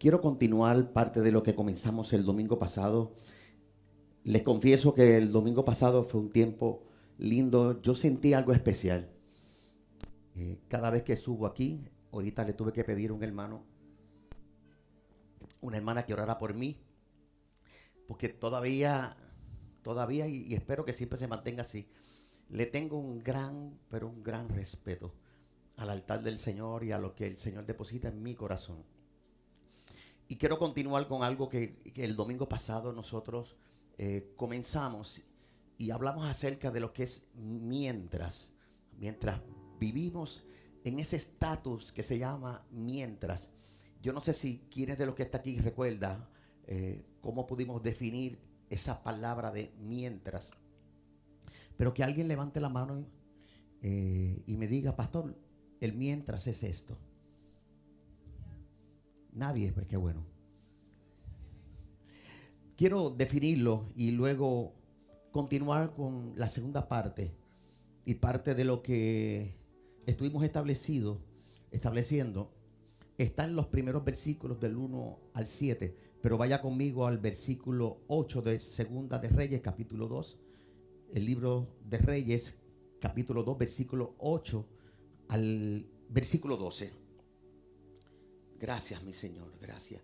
quiero continuar parte de lo que comenzamos el domingo pasado. Les confieso que el domingo pasado fue un tiempo lindo. Yo sentí algo especial. Cada vez que subo aquí, ahorita le tuve que pedir a un hermano, una hermana que orara por mí, porque todavía y espero que siempre se mantenga así, le tengo un gran, pero un gran respeto al altar del Señor y a lo que el Señor deposita en mi corazón. Y quiero continuar con algo que el domingo pasado nosotros comenzamos y hablamos acerca de lo que es mientras vivimos en ese estatus que se llama mientras. Yo no sé si quienes de los que está aquí recuerda cómo pudimos definir esa palabra de mientras. Pero que alguien levante la mano y me diga, pastor, el mientras es esto. Nadie, pues qué bueno. Quiero definirlo y luego continuar con la segunda parte y parte de lo que estuvimos estableciendo está en los primeros versículos del 1 al 7, pero vaya conmigo al versículo 8 de Segunda de Reyes, capítulo 2, el libro de Reyes, capítulo 2, versículo 8 al versículo 12. Gracias, mi Señor, gracias.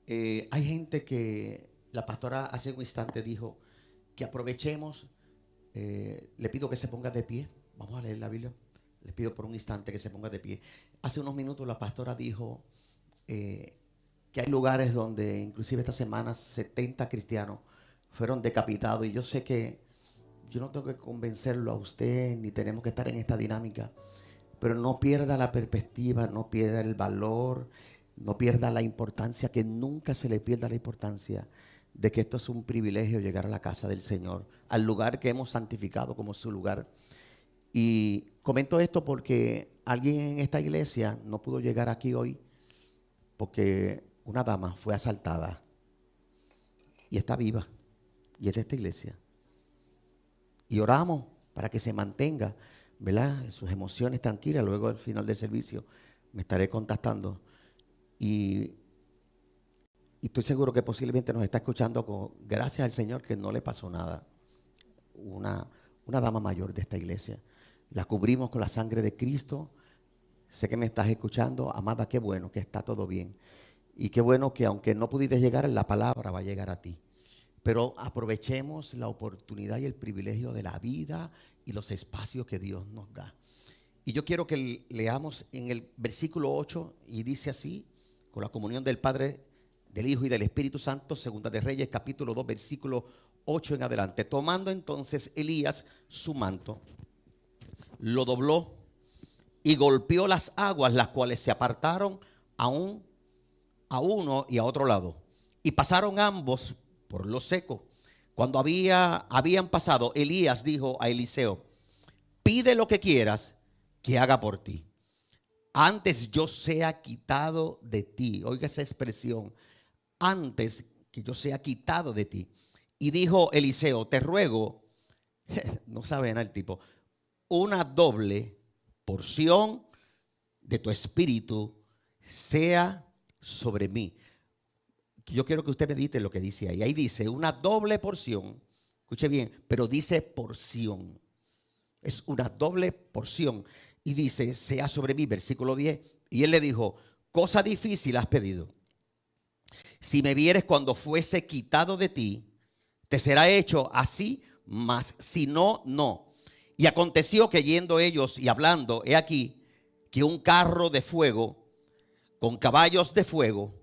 Hay gente que la pastora hace un instante dijo que aprovechemos. Le pido que se ponga de pie. Vamos a leer la Biblia. Les pido por un instante que se ponga de pie. Hace unos minutos la pastora dijo que hay lugares donde inclusive esta semana 70 cristianos fueron decapitados. Y yo sé que yo no tengo que convencerlo a usted, ni tenemos que estar en esta dinámica. Pero no pierda la perspectiva, no pierda el valor, no pierda la importancia, que nunca se le pierda la importancia de que esto es un privilegio, llegar a la casa del Señor, al lugar que hemos santificado como su lugar. Y comento esto porque alguien en esta iglesia no pudo llegar aquí hoy porque una dama fue asaltada y está viva y es de esta iglesia. Y oramos para que se mantenga, ¿verdad?, sus emociones tranquilas. Luego al final del servicio me estaré contactando y estoy seguro que posiblemente nos está escuchando gracias al Señor que no le pasó nada. Una dama mayor de esta iglesia. La cubrimos con la sangre de Cristo. Sé que me estás escuchando, amada, qué bueno que está todo bien. Y qué bueno que aunque no pudiste llegar, la palabra va a llegar a ti. Pero aprovechemos la oportunidad y el privilegio de la vida y los espacios que Dios nos da. Y yo quiero que leamos en el versículo 8 y dice así, con la comunión del Padre, del Hijo y del Espíritu Santo, Segunda de Reyes, capítulo 2, versículo 8 en adelante. Tomando entonces Elías su manto, lo dobló y golpeó las aguas, las cuales se apartaron a uno y a otro lado. Y pasaron ambos por lo seco. Cuando habían pasado, Elías dijo a Eliseo, pide lo que quieras que haga por ti, antes yo sea quitado de ti. Oiga esa expresión, antes que yo sea quitado de ti. Y dijo Eliseo, te ruego, no sabe nada el tipo, una doble porción de tu espíritu sea sobre mí. Yo quiero que usted medite lo que dice ahí. Ahí dice una doble porción, escuche bien, pero dice porción. Es una doble porción. Y dice, sea sobre mí, versículo 10. Y él le dijo, cosa difícil has pedido. Si me vieres cuando fuese quitado de ti, te será hecho así, mas si no, no. Y aconteció que yendo ellos y hablando, he aquí que un carro de fuego con caballos de fuego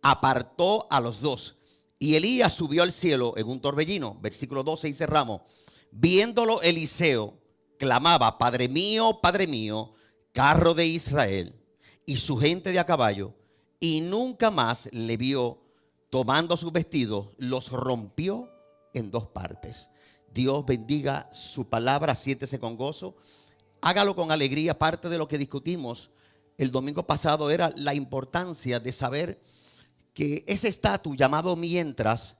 apartó a los dos. Y Elías subió al cielo en un torbellino. Versículo 12 y cerramos. Viéndolo Eliseo, clamaba, Padre mío, carro de Israel y su gente de a caballo. Y nunca más le vio. Tomando sus vestidos, los rompió en dos partes. Dios bendiga su palabra, siéntese con gozo. Hágalo con alegría. Parte de lo que discutimos el domingo pasado era la importancia de saber que ese estatus llamado mientras,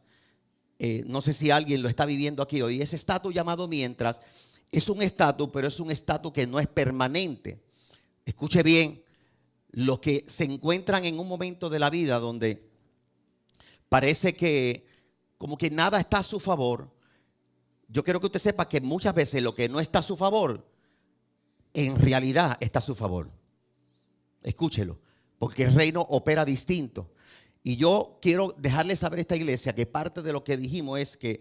no sé si alguien lo está viviendo aquí hoy, ese estatus llamado mientras es un estatus, pero es un estatus que no es permanente. Escuche bien, los que se encuentran en un momento de la vida donde parece que como que nada está a su favor. Yo quiero que usted sepa que muchas veces lo que no está a su favor, en realidad está a su favor. Escúchelo, porque el reino opera distinto. Y yo quiero dejarle saber a esta iglesia que parte de lo que dijimos es que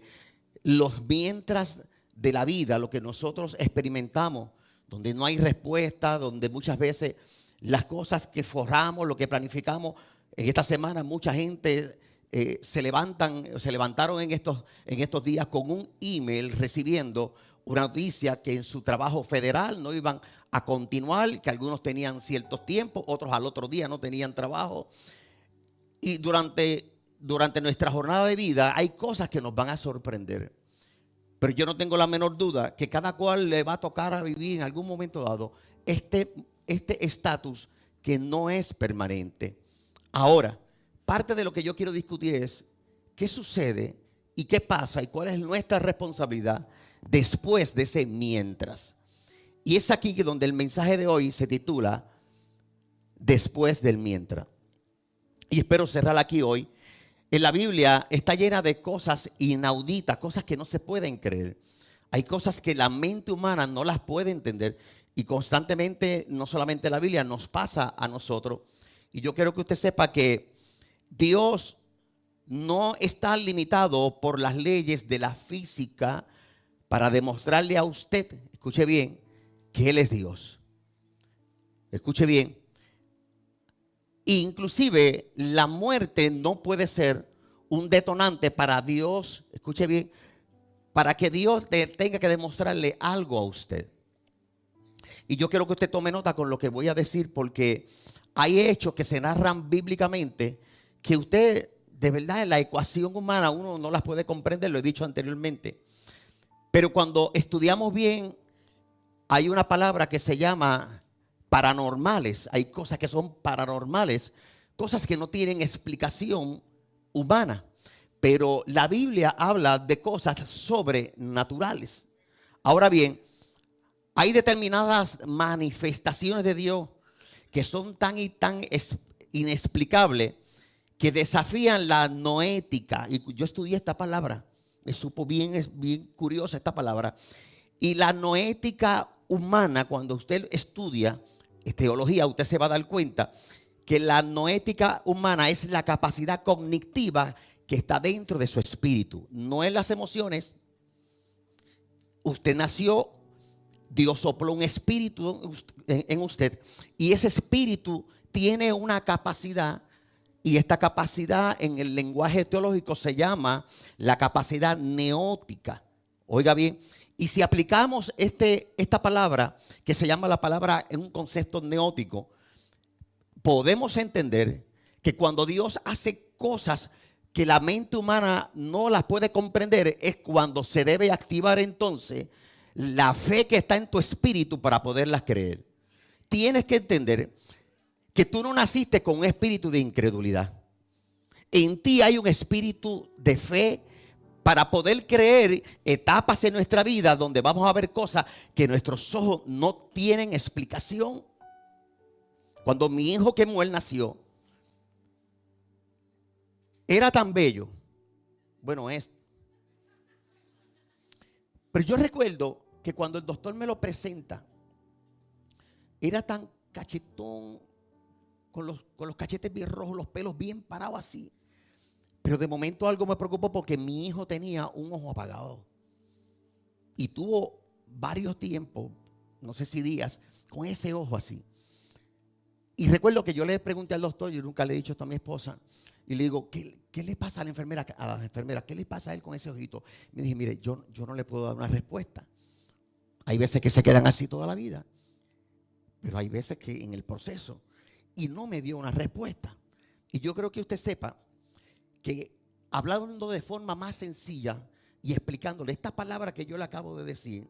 los mientras de la vida, lo que nosotros experimentamos, donde no hay respuesta, donde muchas veces las cosas que forjamos, lo que planificamos, en esta semana mucha gente se levantaron en estos días con un email recibiendo una noticia que en su trabajo federal no iban a continuar, que algunos tenían ciertos tiempos, otros al otro día no tenían trabajo. Y durante nuestra jornada de vida hay cosas que nos van a sorprender. Pero yo no tengo la menor duda que cada cual le va a tocar a vivir en algún momento dado este estatus que no es permanente. Ahora, parte de lo que yo quiero discutir es qué sucede y qué pasa y cuál es nuestra responsabilidad después de ese mientras. Y es aquí donde el mensaje de hoy se titula Después del mientras. Y espero cerrar aquí hoy. En la Biblia está llena de cosas inauditas, cosas que no se pueden creer. Hay cosas que la mente humana no las puede entender. Y constantemente, no solamente la Biblia, nos pasa a nosotros. Y yo quiero que usted sepa que Dios no está limitado por las leyes de la física para demostrarle a usted, escuche bien, que Él es Dios. Escuche bien. Inclusive la muerte no puede ser un detonante para Dios, escuche bien, para que Dios tenga que demostrarle algo a usted. Y yo quiero que usted tome nota con lo que voy a decir, porque hay hechos que se narran bíblicamente que usted, de verdad, en la ecuación humana uno no las puede comprender, lo he dicho anteriormente. Pero cuando estudiamos bien, hay una palabra que se llama paranormales. Hay cosas que son paranormales, cosas que no tienen explicación humana. Pero la Biblia habla de cosas sobrenaturales. Ahora bien, hay determinadas manifestaciones de Dios que son tan y tan inexplicables que desafían la noética. Y yo estudié esta palabra, me supo bien, es bien curiosa esta palabra. Y la noética humana, cuando usted estudia teología, usted se va a dar cuenta que la noética humana es la capacidad cognitiva que está dentro de su espíritu, no en las emociones. Usted nació, Dios sopló un espíritu en usted y ese espíritu tiene una capacidad, y esta capacidad en el lenguaje teológico se llama la capacidad neótica. Oiga bien, y si aplicamos esta palabra, que se llama la palabra en un concepto neótico, podemos entender que cuando Dios hace cosas que la mente humana no las puede comprender, es cuando se debe activar entonces la fe que está en tu espíritu para poderlas creer. Tienes que entender que tú no naciste con un espíritu de incredulidad. En ti hay un espíritu de fe para poder creer etapas en nuestra vida donde vamos a ver cosas que nuestros ojos no tienen explicación. Cuando mi hijo Kemuel nació, era tan bello. Bueno, es. Pero yo recuerdo que cuando el doctor me lo presenta, era tan cachetón, con los cachetes bien rojos, los pelos bien parados así. Pero de momento algo me preocupó porque mi hijo tenía un ojo apagado. Y tuvo varios tiempos, no sé si días, con ese ojo así. Y recuerdo que yo le pregunté al doctor, yo nunca le he dicho esto a mi esposa, y le digo, ¿qué le pasa a la enfermera? A las enfermeras, ¿qué le pasa a él con ese ojito? Me dije, mire, yo no le puedo dar una respuesta. Hay veces que se quedan así toda la vida, pero hay veces que en el proceso, y no me dio una respuesta. Y yo creo que usted sepa que hablando de forma más sencilla y explicándole esta palabra que yo le acabo de decir,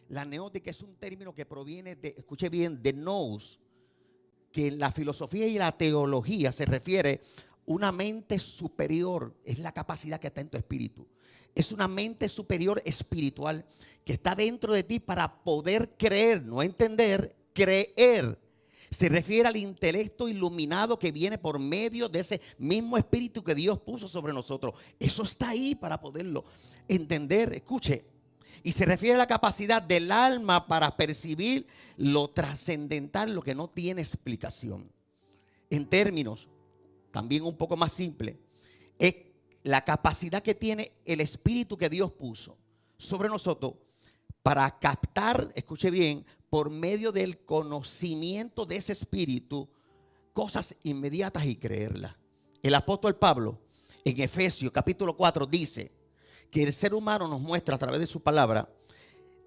la neótica es un término que proviene de, escuche bien, de nous, que en la filosofía y la teología se refiere una mente superior, es la capacidad que está en tu espíritu. Es una mente superior espiritual que está dentro de ti para poder creer, no entender, creer. Se refiere al intelecto iluminado que viene por medio de ese mismo espíritu que Dios puso sobre nosotros. Eso está ahí para poderlo entender. Escuche. Y se refiere a la capacidad del alma para percibir lo trascendental, lo que no tiene explicación. En términos también un poco más simples, es la capacidad que tiene el espíritu que Dios puso sobre nosotros para captar, escuche bien, por medio del conocimiento de ese espíritu, cosas inmediatas y creerlas. El apóstol Pablo en Efesios capítulo 4 dice que el ser humano nos muestra a través de su palabra,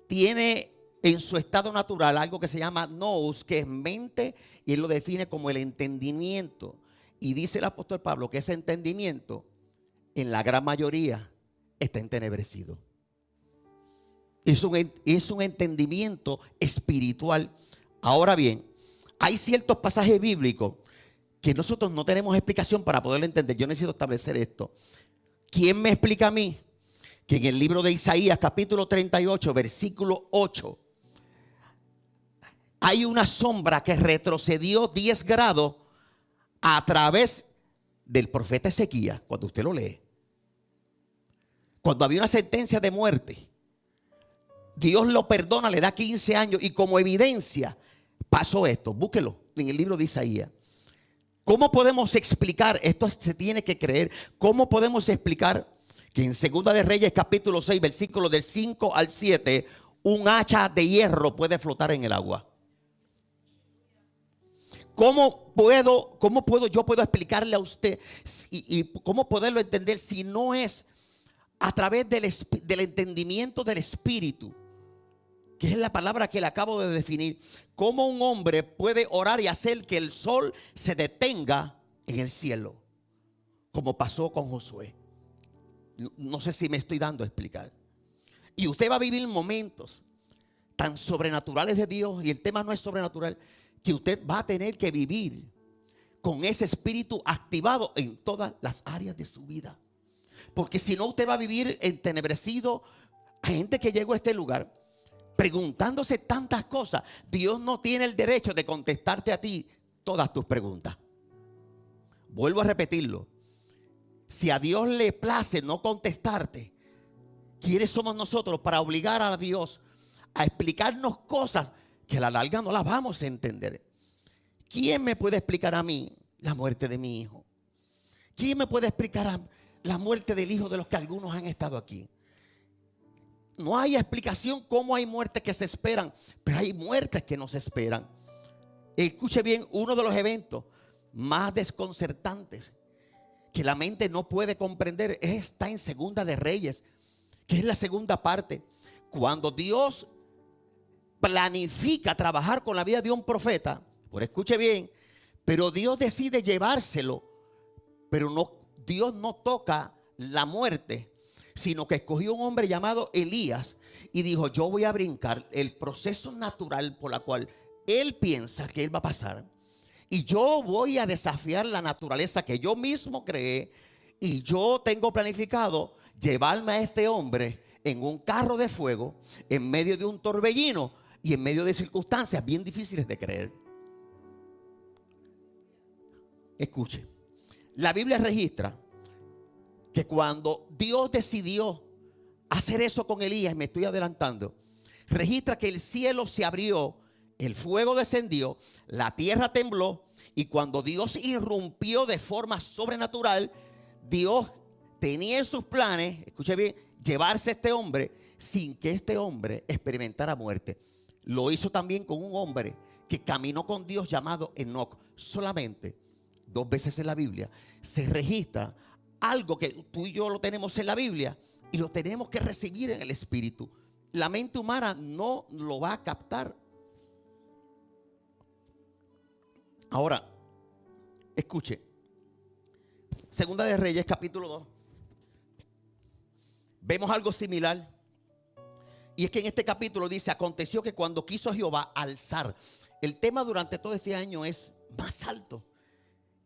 tiene en su estado natural algo que se llama nous, que es mente, y él lo define como el entendimiento. Y dice el apóstol Pablo que ese entendimiento en la gran mayoría está entenebrecido. Es un entendimiento espiritual. Ahora bien, hay ciertos pasajes bíblicos que nosotros no tenemos explicación para poderlo entender. Yo necesito establecer esto. ¿Quién me explica a mí que en el libro de Isaías capítulo 38 versículo 8 hay una sombra que retrocedió 10 grados a través del profeta Ezequías? Cuando usted lo lee, cuando había una sentencia de muerte, Dios lo perdona, le da 15 años y como evidencia pasó esto. Búsquelo en el libro de Isaías. ¿Cómo podemos explicar? Esto se tiene que creer. ¿Cómo podemos explicar que en Segunda de Reyes capítulo 6 versículos del 5 al 7 un hacha de hierro puede flotar en el agua? ¿Cómo yo puedo explicarle a usted y cómo poderlo entender si no es a través del entendimiento del espíritu? Que es la palabra que le acabo de definir. ¿Cómo un hombre puede orar y hacer que el sol se detenga en el cielo? Como pasó con Josué. No sé si me estoy dando a explicar. Y usted va a vivir momentos tan sobrenaturales de Dios, y el tema no es sobrenatural, que usted va a tener que vivir con ese espíritu activado en todas las áreas de su vida. Porque si no, usted va a vivir entenebrecido. Hay gente que llegó a este lugar preguntándose tantas cosas. Dios no tiene el derecho de contestarte a ti todas tus preguntas. Vuelvo a repetirlo. Si a Dios le place no contestarte, ¿quiénes somos nosotros para obligar a Dios a explicarnos cosas que a la larga no las vamos a entender? ¿Quién me puede explicar a mí la muerte de mi hijo? ¿Quién me puede explicar la muerte del hijo de los que algunos han estado aquí? No hay explicación cómo hay muertes que se esperan, pero hay muertes que no se esperan. Escuche bien, uno de los eventos más desconcertantes que la mente no puede comprender está en Segunda de Reyes, que es la segunda parte. Cuando Dios planifica trabajar con la vida de un profeta, por escuche bien, pero Dios decide llevárselo, pero Dios no toca la muerte, sino que escogió un hombre llamado Elías y dijo: yo voy a brincar el proceso natural por la cual él piensa que él va a pasar, y yo voy a desafiar la naturaleza que yo mismo creé, y yo tengo planificado llevarme a este hombre en un carro de fuego, en medio de un torbellino y en medio de circunstancias bien difíciles de creer. Escuche, la Biblia registra que cuando Dios decidió hacer eso con Elías, me estoy adelantando, registra que el cielo se abrió, el fuego descendió, la tierra tembló, y cuando Dios irrumpió de forma sobrenatural, Dios tenía en sus planes, escuche bien, llevarse a este hombre sin que este hombre experimentara muerte. Lo hizo también con un hombre que caminó con Dios llamado Enoc. Solamente 2 veces en la Biblia se registra algo que tú y yo lo tenemos en la Biblia y lo tenemos que recibir en el espíritu. La mente humana no lo va a captar. Ahora, escuche. Segunda de Reyes, capítulo 2. Vemos algo similar. Y es que en este capítulo dice: aconteció que cuando quiso Jehová alzar. El tema durante todo este año es más alto.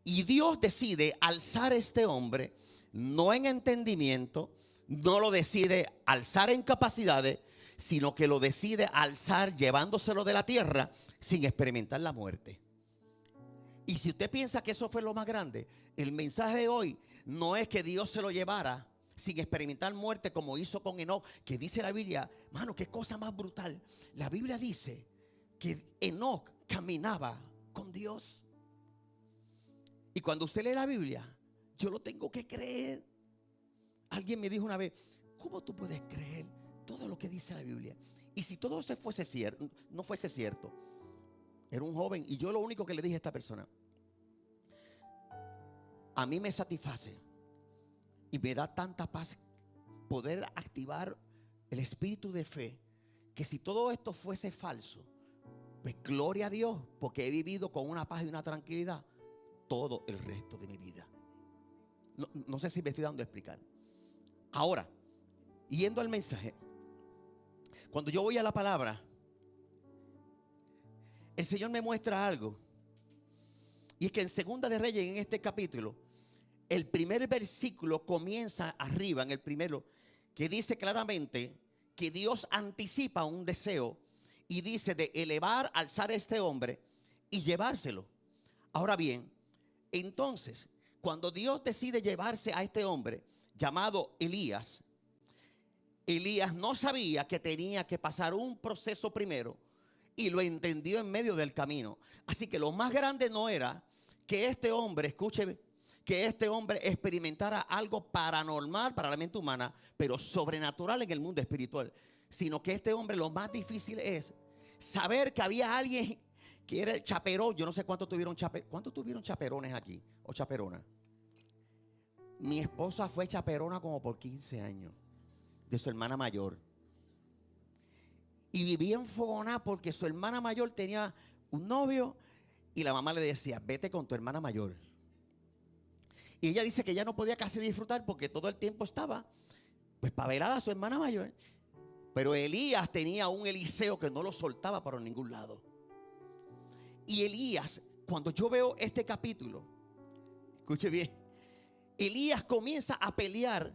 Y Dios decide alzar a este hombre, no en entendimiento, no lo decide alzar en capacidades, sino que lo decide alzar llevándoselo de la tierra sin experimentar la muerte. Y si usted piensa que eso fue lo más grande, el mensaje de hoy no es que Dios se lo llevara sin experimentar muerte como hizo con Enoc, que dice la Biblia, mano, qué cosa más brutal. La Biblia dice que Enoc caminaba con Dios. Y cuando usted lee la Biblia, yo lo tengo que creer. Alguien me dijo una vez, ¿cómo tú puedes creer todo lo que dice la Biblia? Y si todo eso fuese cierto, no fuese cierto. Era un joven y yo lo único que le dije a esta persona, a mí me satisface y me da tanta paz poder activar el espíritu de fe, que si todo esto fuese falso, pues gloria a Dios, porque he vivido con una paz y una tranquilidad todo el resto de mi vida. No sé si me estoy dando a explicar. Ahora, yendo al mensaje, cuando yo voy a la palabra, el Señor me muestra algo. Y es que en Segunda de Reyes, en este capítulo, el primer versículo comienza arriba, en el primero, que dice claramente que Dios anticipa un deseo y dice de elevar, alzar a este hombre y llevárselo. Ahora bien, entonces, cuando Dios decide llevarse a este hombre llamado Elías, Elías no sabía que tenía que pasar un proceso primero y lo entendió en medio del camino. Así que lo más grande no era que este hombre, escúcheme, que este hombre experimentara algo paranormal para la mente humana, pero sobrenatural en el mundo espiritual, sino que este hombre, lo más difícil es saber que había alguien que era el chaperón. Yo no sé cuántos tuvieron chaperones aquí o chaperonas. Mi esposa fue chaperona como por 15 años de su hermana mayor. Y vivía enfogonada porque su hermana mayor tenía un novio y la mamá le decía, vete con tu hermana mayor. Y ella dice que ella no podía casi disfrutar porque todo el tiempo estaba pues para velar a su hermana mayor. Pero Elías tenía un Eliseo que no lo soltaba para ningún lado. Y Elías, cuando yo veo este capítulo, escuche bien, Elías comienza a pelear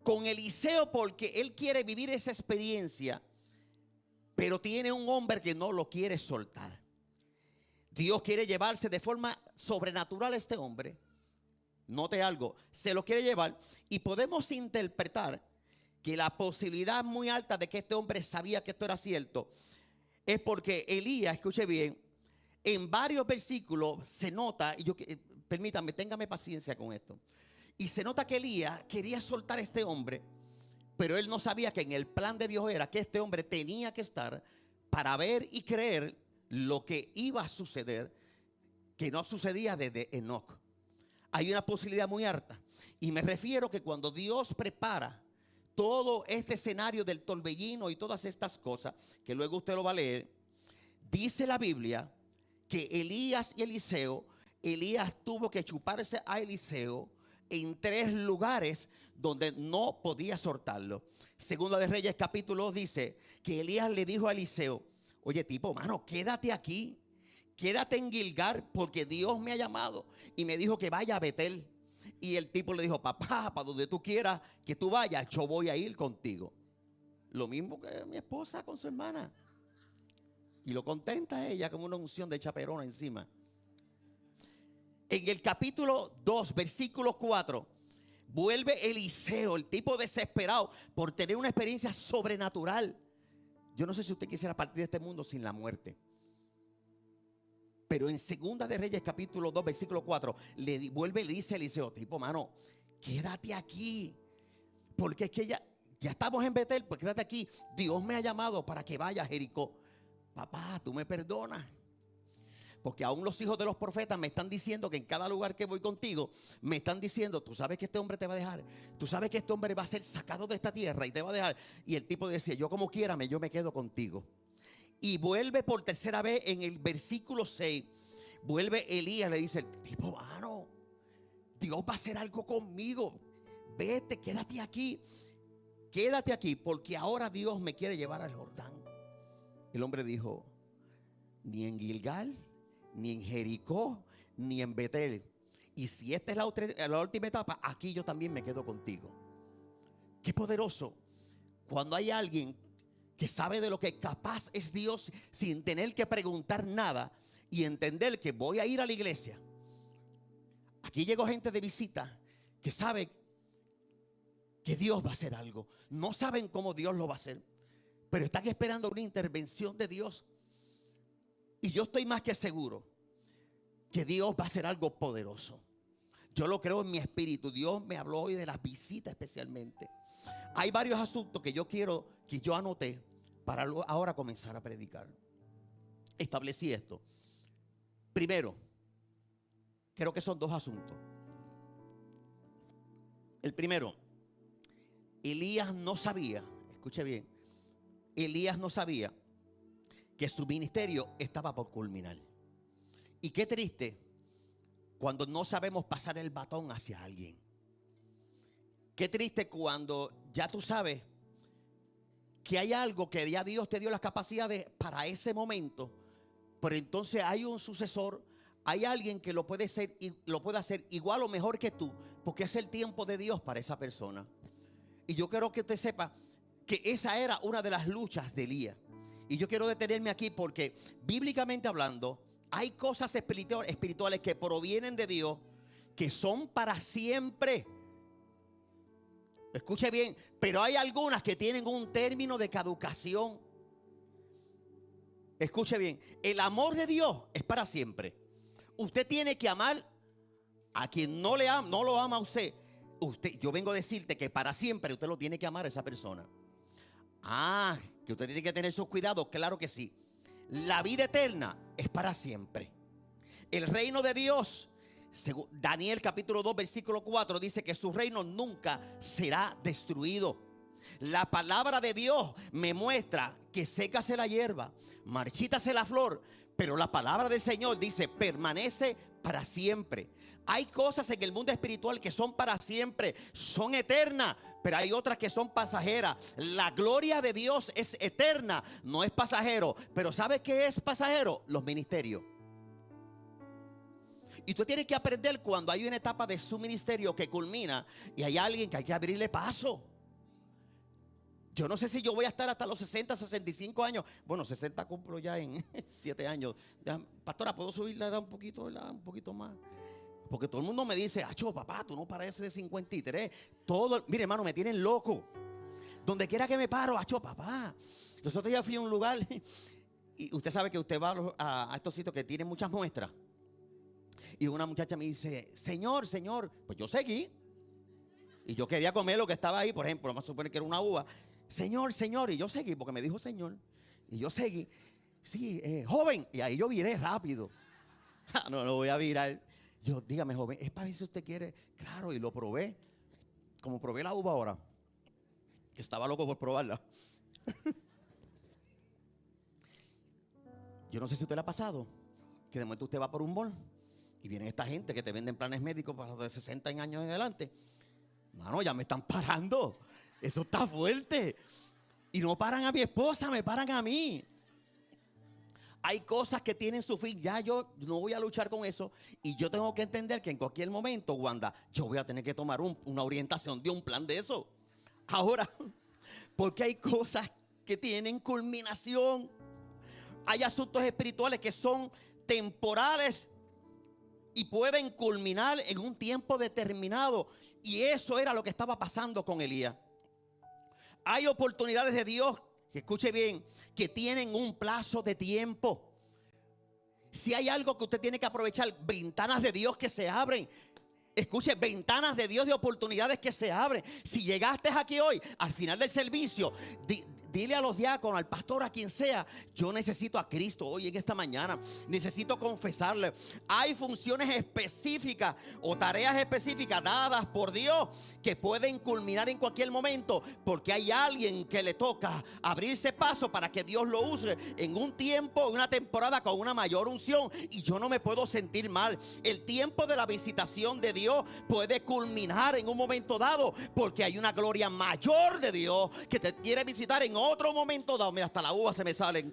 con Eliseo porque él quiere vivir esa experiencia, pero tiene un hombre que no lo quiere soltar. Dios quiere llevarse de forma sobrenatural a este hombre. Note algo, se lo quiere llevar y podemos interpretar que la posibilidad muy alta de que este hombre sabía que esto era cierto es porque Elías, escuche bien, en varios versículos se nota, y permítame, téngame paciencia con esto, y se nota que Elías quería soltar a este hombre, pero él no sabía que en el plan de Dios era que este hombre tenía que estar para ver y creer lo que iba a suceder, que no sucedía desde Enoc. Hay una posibilidad muy alta, y me refiero que cuando Dios prepara todo este escenario del torbellino y todas estas cosas, que luego usted lo va a leer, dice la Biblia que Elías y Eliseo, Elías tuvo que chuparse a Eliseo en 3 lugares donde no podía soltarlo. Segunda de Reyes capítulo 2 dice que Elías le dijo a Eliseo, oye tipo, mano, quédate aquí, quédate en Gilgal porque Dios me ha llamado y me dijo que vaya a Betel. Y el tipo le dijo, papá, para donde tú quieras que tú vayas, yo voy a ir contigo. Lo mismo que mi esposa con su hermana. Y lo contenta ella como una unción de chaperona encima. En el capítulo 2, versículo 4, vuelve Eliseo, el tipo desesperado por tener una experiencia sobrenatural. Yo no sé si usted quisiera partir de este mundo sin la muerte. Pero en Segunda de Reyes capítulo 2 versículo 4 le dice a Eliseo, tipo, mano, quédate aquí, porque es que ya estamos en Betel, pues quédate aquí. Dios me ha llamado para que vaya a Jericó. Papá, tú me perdonas, porque aún los hijos de los profetas me están diciendo que en cada lugar que voy contigo, me están diciendo, tú sabes que este hombre te va a dejar, tú sabes que este hombre va a ser sacado de esta tierra y te va a dejar. Y el tipo decía, yo como quiera, yo me quedo contigo. Y vuelve por tercera vez en el versículo 6. Vuelve Elías, le dice el tipo, mano, Dios va a hacer algo conmigo. Vete, quédate aquí. Quédate aquí porque ahora Dios me quiere llevar al Jordán. El hombre dijo, ni en Gilgal, ni en Jericó, ni en Betel. Y si esta es la última etapa, aquí yo también me quedo contigo. Qué poderoso cuando hay alguien que sabe de lo que capaz es Dios sin tener que preguntar nada. y entender que voy a ir a la iglesia. Aquí llegó gente de visita que sabe que Dios va a hacer algo. No saben cómo Dios lo va a hacer, pero están esperando una intervención de Dios. Y yo estoy más que seguro que Dios va a hacer algo poderoso. Yo lo creo en mi espíritu. Dios me habló hoy de las visitas especialmente. Hay varios asuntos que yo anoté para ahora comenzar a predicar. Establecí esto. Primero, creo que son dos asuntos. El primero, Elías no sabía, escuche bien, Elías no sabía que su ministerio estaba por culminar. Y qué triste cuando no sabemos pasar el batón hacia alguien. Qué triste cuando ya tú sabes que hay algo que ya Dios te dio las capacidades para ese momento, pero entonces hay un sucesor, hay alguien que lo puede hacer igual o mejor que tú, porque es el tiempo de Dios para esa persona. Y yo quiero que usted sepa que esa era una de las luchas de Elías. Y yo quiero detenerme aquí porque bíblicamente hablando, hay cosas espirituales que provienen de Dios que son para siempre. Escuche bien, pero hay algunas que tienen un término de caducación. Escuche bien, el amor de Dios es para siempre. Usted tiene que amar a quien no lo ama a usted. Yo vengo a decirte que para siempre usted lo tiene que amar a esa persona. Que usted tiene que tener sus cuidados, claro que sí. La vida eterna es para siempre. El reino de Dios, según Daniel capítulo 2 versículo 4, dice que su reino nunca será destruido. La palabra de Dios me muestra que sécase la hierba, marchítase la flor, pero la palabra del Señor dice permanece para siempre. Hay cosas en el mundo espiritual que son para siempre, son eternas, pero hay otras que son pasajeras. La gloria de Dios es eterna, no es pasajero. Pero ¿sabe qué es pasajero? Los ministerios. Y tú tienes que aprender cuando hay una etapa de su ministerio que culmina y hay alguien que hay que abrirle paso. Yo no sé si yo voy a estar hasta los 60, 65 años. Bueno, 60 cumplo ya en 7 años. Pastora, ¿puedo subir la edad un poquito, ¿verdad? Un poquito más? Porque todo el mundo me dice, acho, papá, tú no pareces de 53. Mire, hermano, me tienen loco. Donde quiera que me paro, acho, papá. Los otros días fui a un lugar y usted sabe que usted va a estos sitios que tienen muchas muestras. Y una muchacha me dice, señor, pues yo seguí. Y yo quería comer lo que estaba ahí, por ejemplo, vamos a suponer que era una uva. Señor, y yo seguí, porque me dijo señor. Y yo seguí, sí, joven. Y ahí yo viré rápido. No lo voy a virar. Yo, dígame, joven, ¿es para ver si usted quiere? Claro, y lo probé. Como probé la uva ahora, que estaba loco por probarla. Yo no sé si usted le ha pasado, que de momento usted va por un mall y viene esta gente que te venden planes médicos para los de 60 años en adelante. Mano, ya me están parando. Eso está fuerte. Y no paran a mi esposa, me paran a mí. Hay cosas que tienen su fin. Ya yo no voy a luchar con eso. Y yo tengo que entender que en cualquier momento, Wanda, yo voy a tener que tomar una orientación de un plan de eso. Ahora, porque hay cosas que tienen culminación. Hay asuntos espirituales que son temporales y pueden culminar en un tiempo determinado. Y eso era lo que estaba pasando con Elías. Hay oportunidades de Dios, que escuche bien, que tienen un plazo de tiempo. Si hay algo que usted tiene que aprovechar, ventanas de Dios que se abren. Escuche, ventanas de Dios de oportunidades que se abren. Si llegaste aquí hoy, al final del servicio, dile a los diáconos, al pastor, a quien sea, yo necesito a Cristo hoy en esta mañana. Necesito confesarle. Hay funciones específicas o tareas específicas dadas por Dios que pueden culminar en cualquier momento, porque hay alguien que le toca abrirse paso para que Dios lo use en un tiempo, en una temporada con una mayor unción. Y yo no me puedo sentir mal. El tiempo de la visitación de Dios puede culminar en un momento dado, porque hay una gloria mayor de Dios que te quiere visitar en otro momento dado. Mira, hasta la uva se me salen.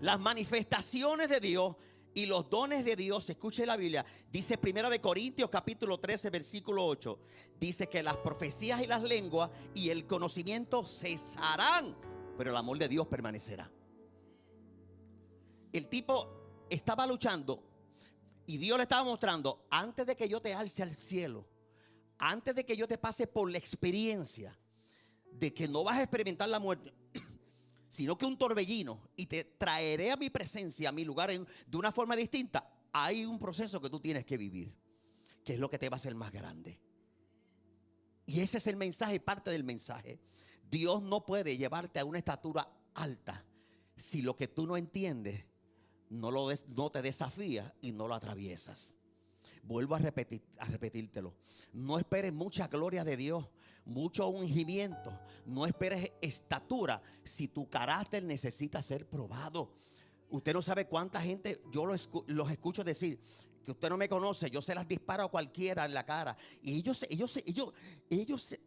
Las manifestaciones de Dios y los dones de Dios, escuche la Biblia, dice 1 Corintios capítulo 13 versículo 8, dice que las profecías y las lenguas y el conocimiento cesarán, pero el amor de Dios permanecerá. El tipo estaba luchando y Dios le estaba mostrando, antes de que yo te alce al cielo, antes de que yo te pase por la experiencia de que no vas a experimentar la muerte, sino que un torbellino, y te traeré a mi presencia, a mi lugar de una forma distinta, hay un proceso que tú tienes que vivir, que es lo que te va a hacer más grande. Y ese es el mensaje, parte del mensaje. Dios no puede llevarte a una estatura alta si lo que tú no entiendes no te desafía y no lo atraviesas. Vuelvo a repetírtelo. No esperes mucha gloria de Dios, mucho ungimiento. No esperes estatura si tu carácter necesita ser probado. Usted no sabe cuánta gente yo los escucho decir que usted no me conoce, yo se las disparo a cualquiera en la cara. Y ellos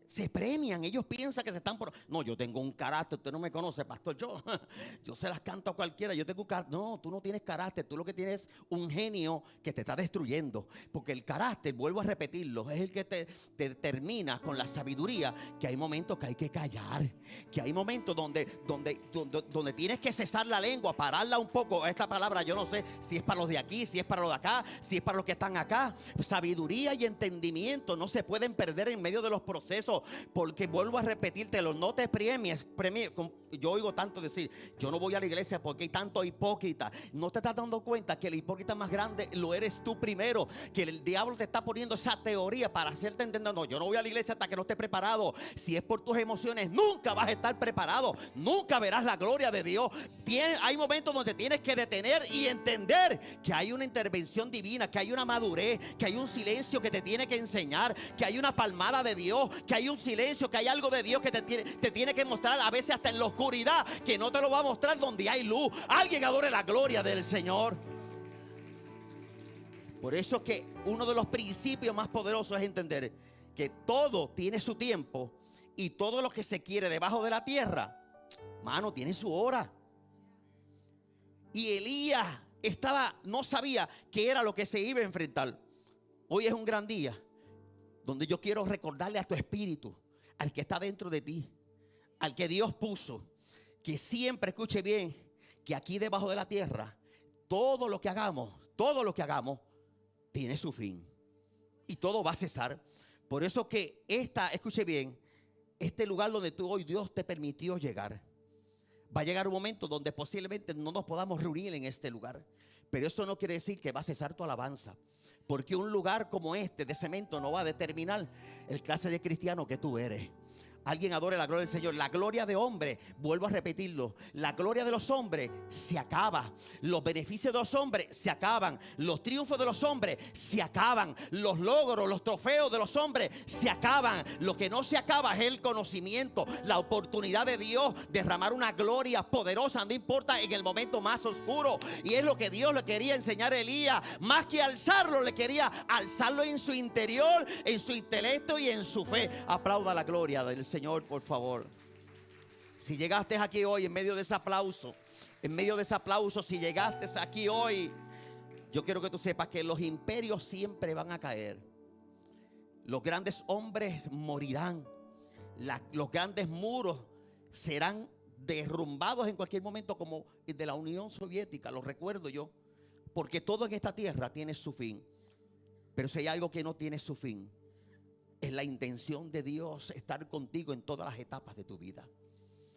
se premian, ellos piensan que se están no, yo tengo un carácter, usted no me conoce, pastor, yo se las canto a cualquiera, yo tengo un carácter. No, tú no tienes carácter, tú lo que tienes es un genio que te está destruyendo. Porque el carácter, vuelvo a repetirlo, es el que te determina con la sabiduría que hay momentos que hay que callar, que hay momentos donde tienes que cesar la lengua, pararla un poco. Esta palabra yo no sé si es para los de aquí, si es para los de acá, si es para los que están acá. Sabiduría y entendimiento no se pueden perder en medio de los procesos, porque vuelvo a repetírtelo, no te premies. Yo oigo tanto decir, yo no voy a la iglesia porque hay tanto hipócrita. No te estás dando cuenta que el hipócrita más grande lo eres tú primero, que el diablo te está poniendo esa teoría para hacerte entender, no, yo no voy a la iglesia hasta que no esté preparado. Si es por tus emociones, nunca vas a estar preparado, nunca verás la gloria de Dios. Hay momentos donde tienes que detener y entender que hay una intervención divina, que hay una madurez, que hay un silencio que te tiene que enseñar, que hay una palmada de Dios, que hay un silencio, que hay algo de Dios que te tiene que mostrar, a veces hasta en la oscuridad, que no te lo va a mostrar donde hay luz. Alguien adore la gloria del Señor. Por eso que uno de los principios más poderosos es entender que todo tiene su tiempo, y todo lo que se quiere debajo de la tierra, mano, tiene su hora. Y Elías no sabía qué era lo que se iba a enfrentar. Hoy es un gran día donde yo quiero recordarle a tu espíritu, al que está dentro de ti, al que Dios puso, que siempre escuche bien, que aquí debajo de la tierra, todo lo que hagamos tiene su fin, y todo va a cesar. Por eso que escuche bien, este lugar donde tú hoy Dios te permitió llegar, va a llegar un momento donde posiblemente no nos podamos reunir en este lugar. Pero eso no quiere decir que va a cesar tu alabanza, porque un lugar como este de cemento no va a determinar el clase de cristiano que tú eres. Alguien adore la gloria del Señor. La gloria de hombre, vuelvo a repetirlo, la gloria de los hombres se acaba. Los beneficios de los hombres se acaban. Los triunfos de los hombres se acaban. Los logros, los trofeos de los hombres se acaban. Lo que no se acaba es el conocimiento, la oportunidad de Dios derramar una gloria poderosa, no importa en el momento más oscuro. Y es lo que Dios le quería enseñar a Elías. Más que alzarlo, le quería alzarlo en su interior, en su intelecto y en su fe. Aplauda la gloria del Señor, por favor. Si llegaste aquí hoy en medio de ese aplauso, si llegaste aquí hoy, yo quiero que tú sepas que los imperios siempre van a caer. Los grandes hombres morirán. Los grandes muros serán derrumbados en cualquier momento, como el de la Unión Soviética, lo recuerdo yo. Porque todo en esta tierra tiene su fin. Pero si hay algo que no tiene su fin, es la intención de Dios estar contigo en todas las etapas de tu vida.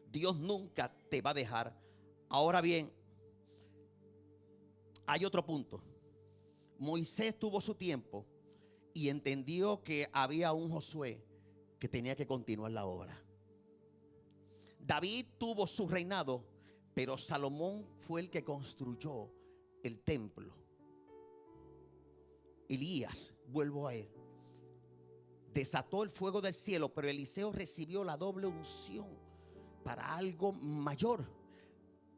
Dios nunca te va a dejar. Ahora bien, hay otro punto. Moisés tuvo su tiempo y entendió que había un Josué que tenía que continuar la obra. David tuvo su reinado, pero Salomón fue el que construyó el templo. Elías, vuelvo a él, desató el fuego del cielo, pero Eliseo recibió la doble unción para algo mayor.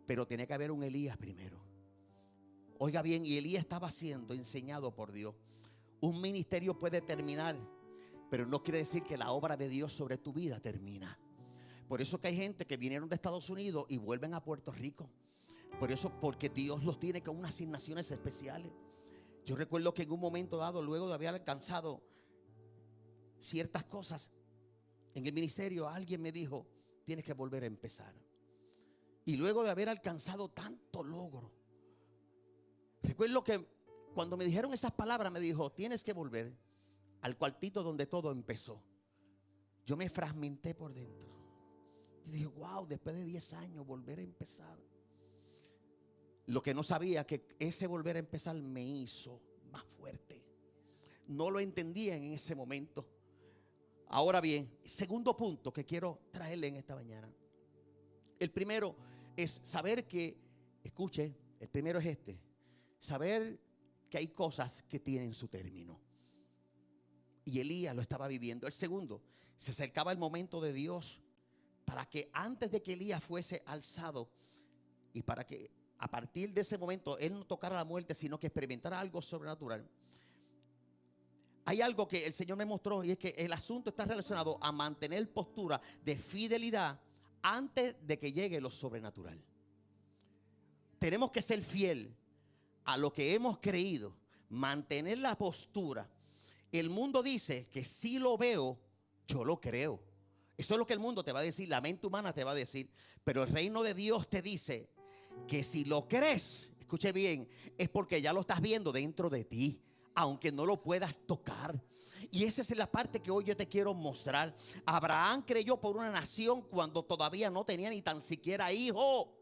Pero tenía que haber un Elías primero. Oiga bien, y Elías estaba siendo enseñado por Dios. Un ministerio puede terminar, pero no quiere decir que la obra de Dios sobre tu vida termina. Por eso que hay gente que vinieron de Estados Unidos y vuelven a Puerto Rico. Por eso, porque Dios los tiene con unas asignaciones especiales. Yo recuerdo que en un momento dado, luego de haber alcanzado ciertas cosas en el ministerio, alguien me dijo, tienes que volver a empezar. Y luego de haber alcanzado tanto logro, Recuerdo que cuando me dijeron esas palabras, me dijo: tienes que volver al cuartito donde todo empezó. Yo me fragmenté por dentro. Y dije: wow, después de 10 años volver a empezar. Lo que no sabía, que ese volver a empezar me hizo más fuerte. No lo entendía en ese momento. Ahora bien, segundo punto que quiero traerle en esta mañana. El primero es saber que, escuche, el primero es este: saber que hay cosas que tienen su término. Y Elías lo estaba viviendo. El segundo, se acercaba el momento de Dios para que antes de que Elías fuese alzado y para que a partir de ese momento él no tocara la muerte, sino que experimentara algo sobrenatural. Hay algo que el Señor me mostró, y es que el asunto está relacionado a mantener postura de fidelidad antes de que llegue lo sobrenatural. Tenemos que ser fiel a lo que hemos creído, mantener la postura. El mundo dice que si lo veo, yo lo creo. Eso es lo que el mundo te va a decir, la mente humana te va a decir. Pero el reino de Dios te dice que si lo crees, escuche bien, es porque ya lo estás viendo dentro de ti, aunque no lo puedas tocar. Y esa es la parte que hoy yo te quiero mostrar. Abraham creyó por una nación cuando todavía no tenía ni tan siquiera hijo.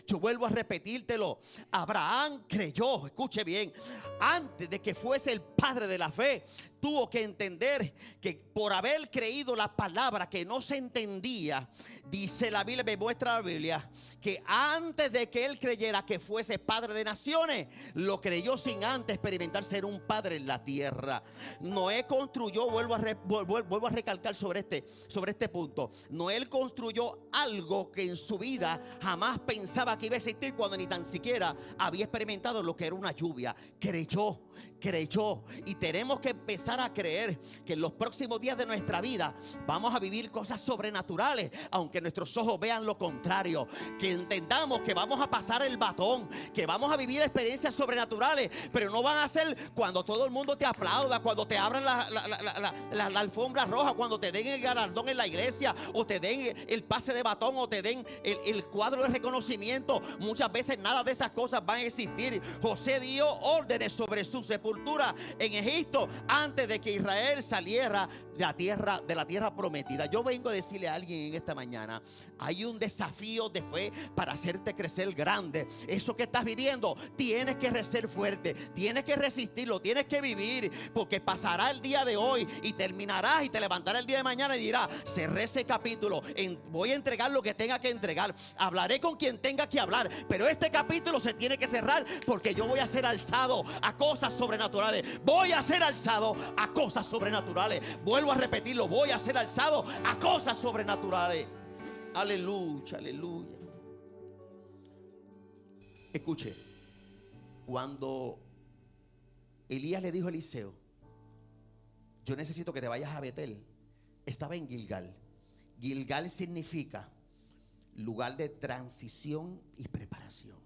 Yo vuelvo a repetírtelo. Abraham creyó, escuche bien, antes de que fuese el padre de la fe, tuvo que entender que por haber creído la palabra que no se entendía, dice la Biblia, me muestra la Biblia, que antes de que él creyera que fuese padre de naciones, lo creyó sin antes experimentar ser un padre en la tierra. Noé construyó, vuelvo a recalcar sobre este punto. Noé construyó algo que en su vida jamás pensaba que iba a existir, cuando ni tan siquiera había experimentado lo que era una lluvia. Creyó. Y tenemos que empezar a creer que en los próximos días de nuestra vida vamos a vivir cosas sobrenaturales, aunque nuestros ojos vean lo contrario. Que entendamos que vamos a pasar el batón, que vamos a vivir experiencias sobrenaturales, pero no van a ser cuando todo el mundo te aplauda, cuando te abran la alfombra roja, cuando te den el galardón en la iglesia, o te den el pase de batón, o te den el cuadro de reconocimiento. Muchas veces nada de esas cosas van a existir. José dio órdenes sobre su sepultura en Egipto antes de que Israel saliera de la tierra prometida. Yo vengo a decirle a alguien en esta mañana: hay un desafío de fe para hacerte crecer grande. Eso que estás viviendo, tienes que ser fuerte, tienes que resistirlo, tienes que vivir, porque pasará el día de hoy y terminarás y te levantarás el día de mañana y dirás: cerré ese capítulo, voy a entregar lo que tenga que entregar, hablaré con quien tenga que hablar, pero este capítulo se tiene que cerrar, porque yo voy a ser alzado a cosas sobrenaturales. Voy a ser alzado a cosas sobrenaturales. Vuelvo a repetirlo: voy a ser alzado a cosas sobrenaturales. Aleluya, aleluya. Escuche, cuando Elías le dijo a Eliseo: yo necesito que te vayas a Betel, estaba en Gilgal. Gilgal significa lugar de transición y preparación.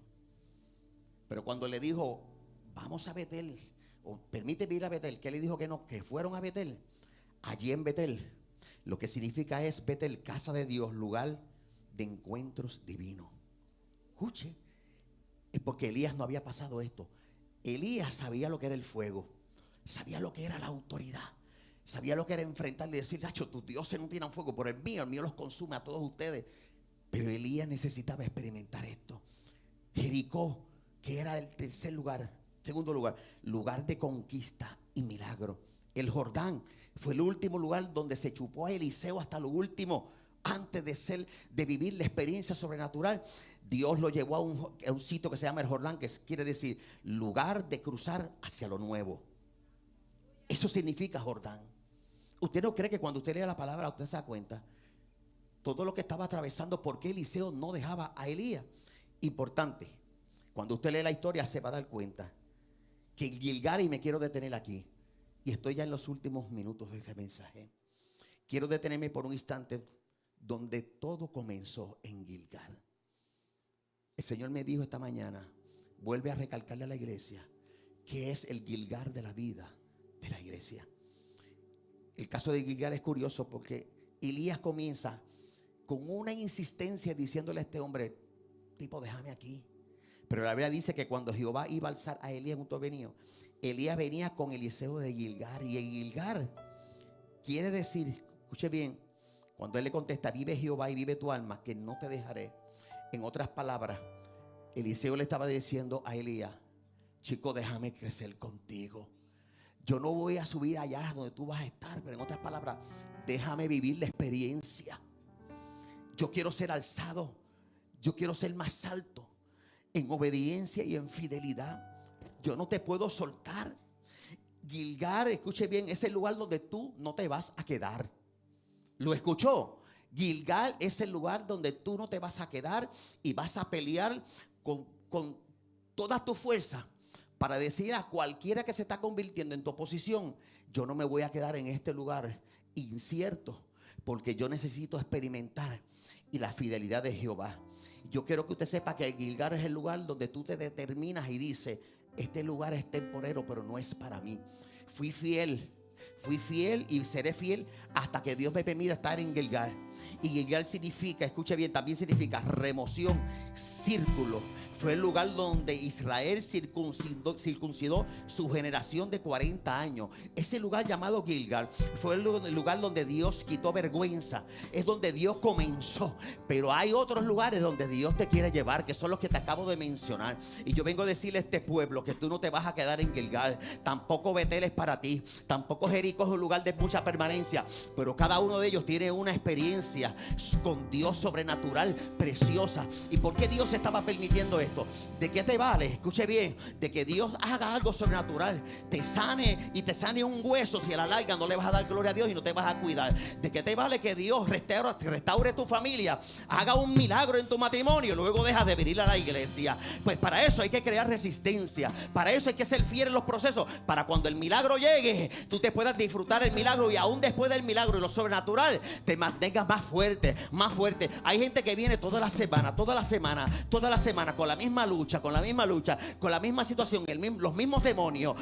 Pero cuando le dijo: vamos a Betel, o permíteme ir a Betel, que le dijo que no, que fueron a Betel. Allí en Betel, lo que significa es Betel, casa de Dios, lugar de encuentros divinos. Escuche, es porque Elías no había pasado esto. Elías sabía lo que era el fuego, sabía lo que era la autoridad, sabía lo que era enfrentarle y decir: Nacho, tus dioses no tienen fuego, pero el mío los consume a todos ustedes. Pero Elías necesitaba experimentar esto. Jericó, que era el tercer lugar, segundo lugar, lugar de conquista y milagro. El Jordán fue el último lugar donde se chupó a Eliseo hasta lo último. Antes de vivir la experiencia sobrenatural, Dios lo llevó a un sitio que se llama el Jordán, que quiere decir lugar de cruzar hacia lo nuevo. Eso significa Jordán. ¿Usted no cree que cuando usted lee la palabra usted se da cuenta todo lo que estaba atravesando? ¿Por qué Eliseo no dejaba a Elías? Importante, cuando usted lee la historia se va a dar cuenta que en Gilgal, y me quiero detener aquí, y estoy ya en los últimos minutos de ese mensaje, quiero detenerme por un instante donde todo comenzó en Gilgal. El Señor me dijo esta mañana: vuelve a recalcarle a la iglesia que es el Gilgal de la vida de la iglesia. El caso de Gilgal es curioso porque Elías comienza con una insistencia diciéndole a este hombre: tipo, déjame aquí. Pero la Biblia dice que cuando Jehová iba a alzar a Elías junto a venido, Elías venía con Eliseo de Gilgal. Y en Gilgal quiere decir, escuche bien, cuando él le contesta, vive Jehová y vive tu alma, que no te dejaré. En otras palabras, Eliseo le estaba diciendo a Elías, chico, déjame crecer contigo. Yo no voy a subir allá donde tú vas a estar, pero en otras palabras, déjame vivir la experiencia. Yo quiero ser alzado. Yo quiero ser más alto en obediencia y en fidelidad. Yo no te puedo soltar. Gilgal, escuche bien, es el lugar donde tú no te vas a quedar. ¿Lo escuchó? Gilgal es el lugar donde tú no te vas a quedar y vas a pelear con toda tu fuerza para decir a cualquiera que se está convirtiendo en tu oposición, yo no me voy a quedar en este lugar incierto, porque yo necesito experimentar y la fidelidad de Jehová. Yo quiero que usted sepa que Gilgal es el lugar donde tú te determinas y dices, este lugar es temporero, pero no es para mí. Fui fiel y seré fiel hasta que Dios me permita estar en Gilgal. Y Gilgal significa, escuche bien, también significa remoción, círculo. Fue el lugar donde Israel circuncidó su generación de 40 años. Ese lugar llamado Gilgal fue el lugar donde Dios quitó vergüenza. Es donde Dios comenzó. Pero hay otros lugares donde Dios te quiere llevar, que son los que te acabo de mencionar. Y yo vengo a decirle a este pueblo que tú no te vas a quedar en Gilgal. Tampoco Betel es para ti. Tampoco Jericó es un lugar de mucha permanencia. Pero cada uno de ellos tiene una experiencia con Dios sobrenatural, preciosa. ¿Y por qué Dios estaba permitiendo esto? ¿De qué te vale? Escuche bien, de que Dios haga algo sobrenatural, te sane y te sane un hueso, si a la larga no le vas a dar gloria a Dios y no te vas a cuidar. ¿De qué te vale que Dios restaure tu familia, haga un milagro en tu matrimonio, luego dejas de venir a la iglesia? Pues para eso hay que crear resistencia, para eso hay que ser fiel en los procesos, para cuando el milagro llegue, tú te puedas disfrutar el milagro y aún después del milagro y lo sobrenatural, te mantengas más fuerte, más fuerte. Hay gente que viene toda la semana con la misma lucha, con la misma situación, los mismos demonios,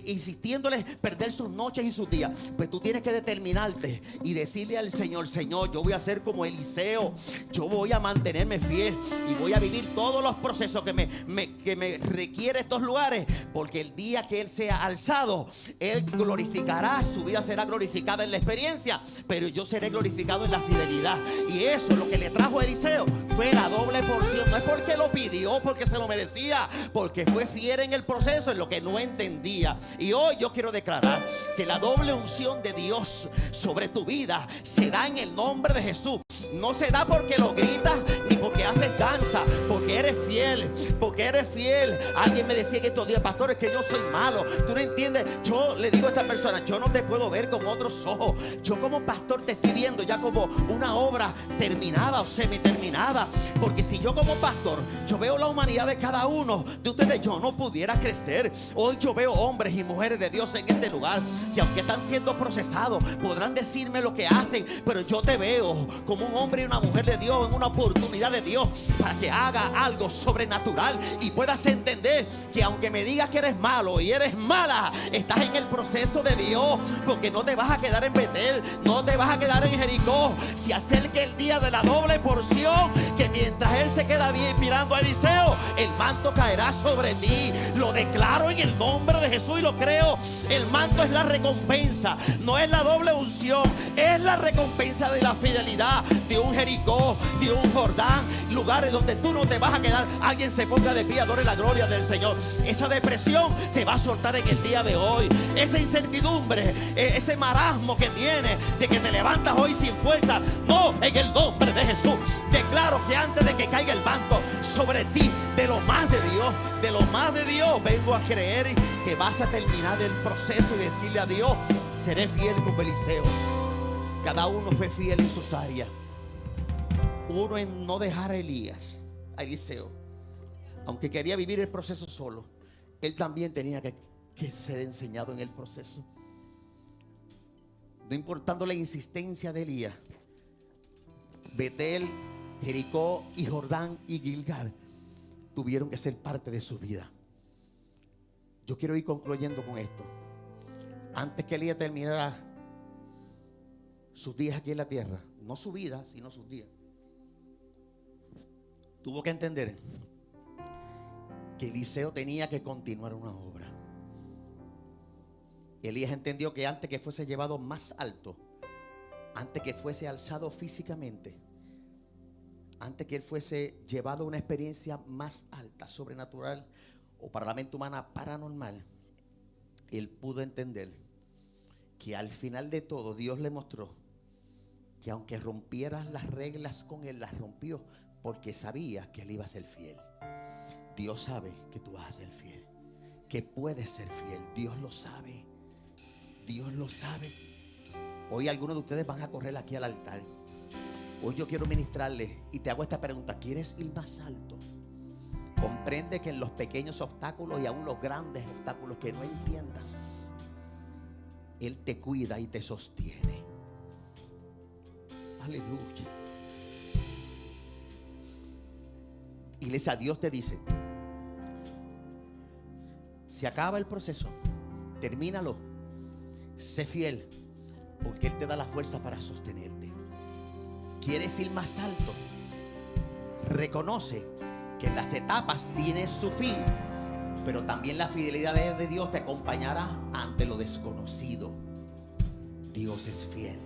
insistiéndoles perder sus noches y sus días. Pues tú tienes que determinarte y decirle al Señor, Señor, yo voy a ser como Eliseo, yo voy a mantenerme fiel y voy a vivir todos los procesos que me requiere estos lugares, porque el día que Él sea alzado, Él glorificará, su vida será glorificada en la experiencia, pero yo seré glorificado en la fidelidad. Y eso, lo que le trajo a Eliseo, fue la doble porción. No es porque lo pidió, porque se lo merecía, porque fue fiel en el proceso, en lo que no entendía. Y hoy yo quiero declarar que la doble unción de Dios sobre tu vida se da en el nombre de Jesús. No se da porque lo gritas ni porque haces danza, porque eres fiel, porque eres fiel. Alguien me decía en estos días, pastor, es que yo soy malo. Tú no entiendes. Yo le digo a esta persona, yo no te puedo ver con otros ojos. Yo como pastor te estoy viendo ya como una obra terminada o semiterminada, porque si yo como pastor, yo veo la humanidad de cada uno de ustedes, yo no pudiera crecer. Hoy yo veo hombres y mujeres de Dios en este lugar que aunque están siendo procesados, podrán decirme lo que hacen, pero yo te veo como un hombre y una mujer de Dios, en una oportunidad de Dios para que haga algo sobrenatural y puedas entender que aunque me digas que eres malo y eres mala, estás en el proceso de Dios, porque no te vas a quedar en Betel, no te vas a quedar en Jericó. Se acerca el día de la doble porción, que mientras Él se queda bien mirando a Eliseo, el manto caerá sobre ti. Lo declaro en el nombre de Jesús y lo creo. El manto es la recompensa, no es la doble unción, es la recompensa de la fidelidad, de un Jericó, de un Jordán, lugares donde tú no te vas a quedar. Alguien se ponga de pie, adore la gloria del Señor. Esa depresión te va a soltar en el día de hoy. Esa incertidumbre, ese marasmo que tienes de que te levantas hoy sin fuerza, no, en el nombre de Jesús declaro que antes de que caiga el manto sobre ti, de lo más de Dios, vengo a creer que vas a terminar el proceso y decirle a Dios, seré fiel como Eliseo. Cada uno fue fiel en sus áreas. Uno en no dejar a Eliseo, aunque quería vivir el proceso solo, él también tenía que ser enseñado en el proceso. No importando la insistencia de Elías, Betel, Jericó y Jordán y Gilgal tuvieron que ser parte de su vida. Yo quiero ir concluyendo con esto. Antes que Elías terminara sus días aquí en la tierra, no su vida, sino sus días, tuvo que entender que Eliseo tenía que continuar una obra. Elías entendió que antes que fuese llevado más alto, antes que fuese alzado físicamente, antes que él fuese llevado a una experiencia más alta, sobrenatural, o para la mente humana paranormal, él pudo entender que al final de todo Dios le mostró que aunque rompieras las reglas con él, las rompió porque sabía que él iba a ser fiel. Dios sabe que tú vas a ser fiel, que puedes ser fiel. Dios lo sabe. Dios lo sabe. Hoy algunos de ustedes van a correr aquí al altar. Hoy yo quiero ministrarles y te hago esta pregunta: ¿quieres ir más alto? Comprende que en los pequeños obstáculos y aún los grandes obstáculos que no entiendas, Él te cuida y te sostiene. Aleluya. Iglesia, Dios te dice: se acaba el proceso, termínalo, sé fiel, porque Él te da la fuerza para sostenerte. ¿Quieres ir más alto? Reconoce que en las etapas tiene su fin, pero también la fidelidad de Dios te acompañará ante lo desconocido. Dios es fiel.